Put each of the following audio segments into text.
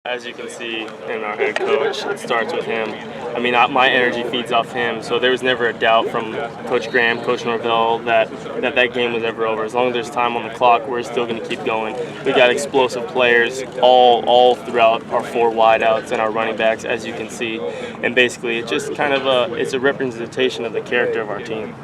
As you can see in our head coach, it starts with him. I mean, my energy feeds off him, so there was never a doubt from Coach Graham, Coach Norvell, that game was ever over. As long as there's time on the clock, we're still going to keep going. We got explosive players all throughout our 4 wideouts and our running backs, as you can see. And basically, it's just kind of it's a representation of the character of our team.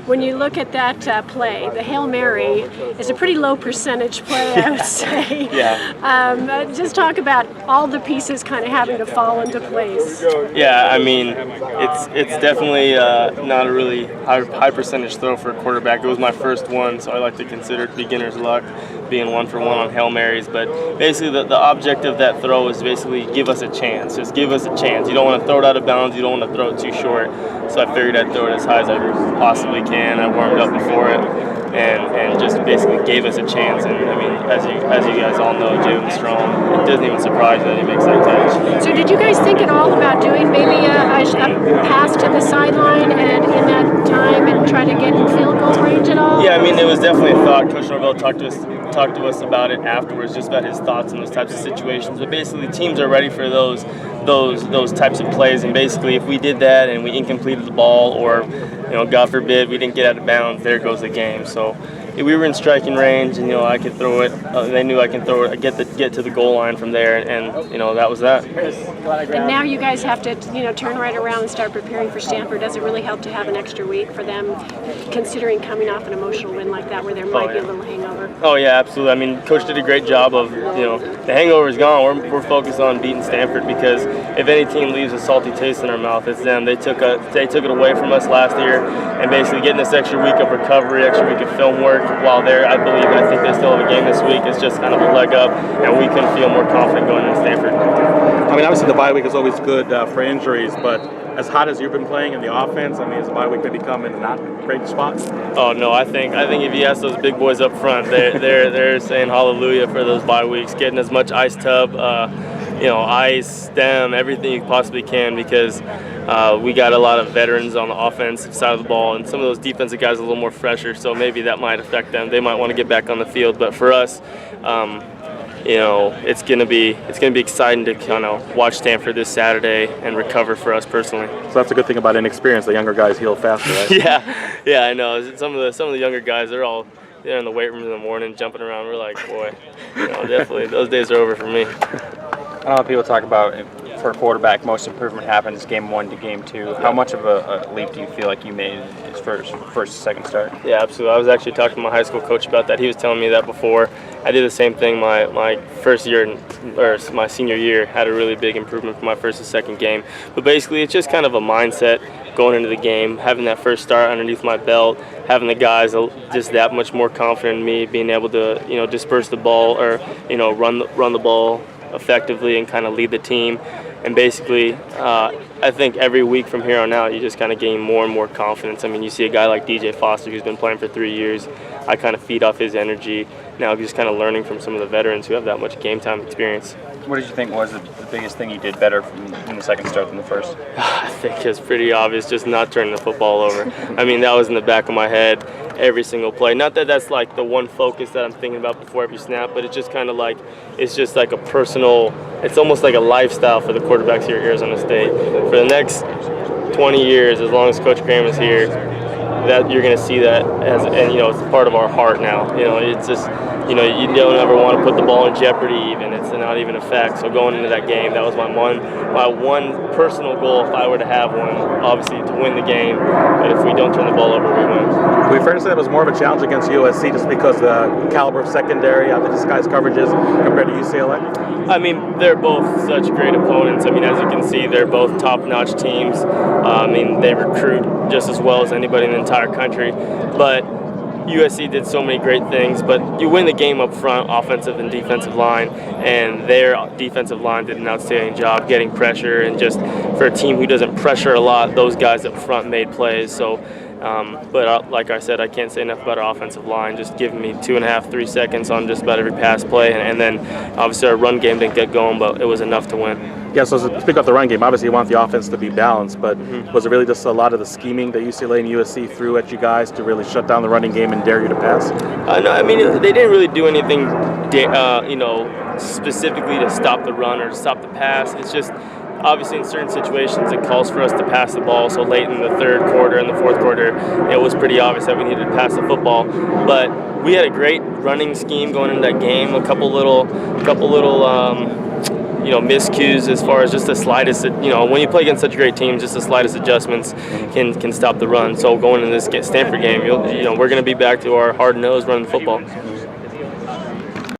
When you look at that play, the Hail Mary is a pretty low percentage play, I would say. Yeah. Just talk about all the pieces kind of having to fall into place. Yeah, I mean, it's definitely not a really high percentage throw for a quarterback. It was my first one, so I like to consider it beginner's luck, being 1 for 1 on Hail Marys. But basically, the object of that throw is basically give us a chance. Just give us a chance. You don't want to throw it out of bounds. You don't want to throw it too short. So I figured I'd throw it as high as I possibly can. I warmed up before it, and just basically gave us a chance. And I mean, as you guys all know, Javen Strong, it doesn't even surprise me that he makes that catch. So did you guys think at all about doing maybe a pass to the sideline and in that time and try to get in field goal range at all? Yeah, I mean, it was definitely a thought. Coach Norvell talked to us about it afterwards, just about his thoughts on those types of situations. But basically, teams are ready for those types of plays, and basically, if we did that and we incompleted the ball, or God forbid, we didn't get out of bounds, there goes the game. So we were in striking range, and I could throw it. They knew I can throw it. Get to the goal line from there, and that was that. And now you guys have to turn right around and start preparing for Stanford. Does it really help to have an extra week for them, considering coming off an emotional win like that, where there might be a little hangover? Oh yeah, absolutely. I mean, Coach did a great job of the hangover is gone. We're focused on beating Stanford, because if any team leaves a salty taste in our mouth, it's them. They took it away from us last year, and basically getting this extra week of recovery, extra week of film work while they're, I think they still have a game this week. It's just kind of a leg up, and we can feel more confident going into Stanford. I mean, obviously the bye week is always good for injuries, but as hot as you've been playing in the offense, I mean, is the bye week maybe come in not great spots? Oh no, I think if you ask those big boys up front, they're saying hallelujah for those bye weeks, getting as much ice tub, ice, stem, everything you possibly can, because we got a lot of veterans on the offensive side of the ball, and some of those defensive guys are a little more fresher, so maybe that might affect them. They might want to get back on the field, but for us, it's gonna be exciting to kind of watch Stanford this Saturday and recover for us personally. So that's a good thing about inexperience. The younger guys heal faster, right? yeah, I know. Some of the younger guys, they're in the weight room in the morning jumping around. We're like, boy, definitely those days are over for me. I know people talk about, for a quarterback, most improvement happens game 1 to game 2. How much of a leap do you feel like you made his first second start? Yeah, absolutely. I was actually talking to my high school coach about that. He was telling me that before. I did the same thing my first year, or my senior year, had a really big improvement from my first and second game. But basically, it's just kind of a mindset going into the game, having that first start underneath my belt, having the guys just that much more confident in me, being able to disperse the ball, or run the ball effectively and kind of lead the team. And basically, I think every week from here on out, you just kind of gain more and more confidence. I mean, you see a guy like DJ Foster, who's been playing for 3 years. I kind of feed off his energy. Now I'm just kind of learning from some of the veterans who have that much game time experience. What did you think was the biggest thing you did better in the second start than the first? I think it's pretty obvious, just not turning the football over. I mean, that was in the back of my head every single play. Not that that's like the one focus that I'm thinking about before every snap, but it's just kind of like, it's just like a personal, it's almost like a lifestyle for the quarterbacks here at Arizona State. For the next 20 years, as long as Coach Graham is here, that you're going to see that and it's part of our heart now. It's just, you don't ever want to put the ball in jeopardy even. It's not even a fact. So going into that game, that was my one personal goal, if I were to have one, obviously to win the game. But if we don't turn the ball over, we win. We fair to say that was more of a challenge against USC just because the caliber of secondary, the disguised coverages compared to UCLA? I mean, they're both such great opponents. I mean, as you can see, they're both top-notch teams. I mean, they recruit just as well as anybody in the entire country. But USC did so many great things, but you win the game up front, offensive and defensive line, and their defensive line did an outstanding job getting pressure, and just for a team who doesn't pressure a lot, those guys up front made plays. So, but like I said, I can't say enough about our offensive line, just giving me 2.5, 3 seconds on just about every pass play, and then obviously our run game didn't get going, but it was enough to win. Yeah, so speak of the run game, obviously you want the offense to be balanced, but was it really just a lot of the scheming that UCLA and USC threw at you guys to really shut down the running game and dare you to pass? No, I mean, they didn't really do anything, specifically to stop the run or to stop the pass. It's just obviously in certain situations it calls for us to pass the ball. So late in the third quarter and the fourth quarter, it was pretty obvious that we needed to pass the football. But we had a great running scheme going into that game. A couple little miscues as far as just the slightest, when you play against such a great team, just the slightest adjustments can stop the run. So going into this Stanford game, we're going to be back to our hard nose running the football.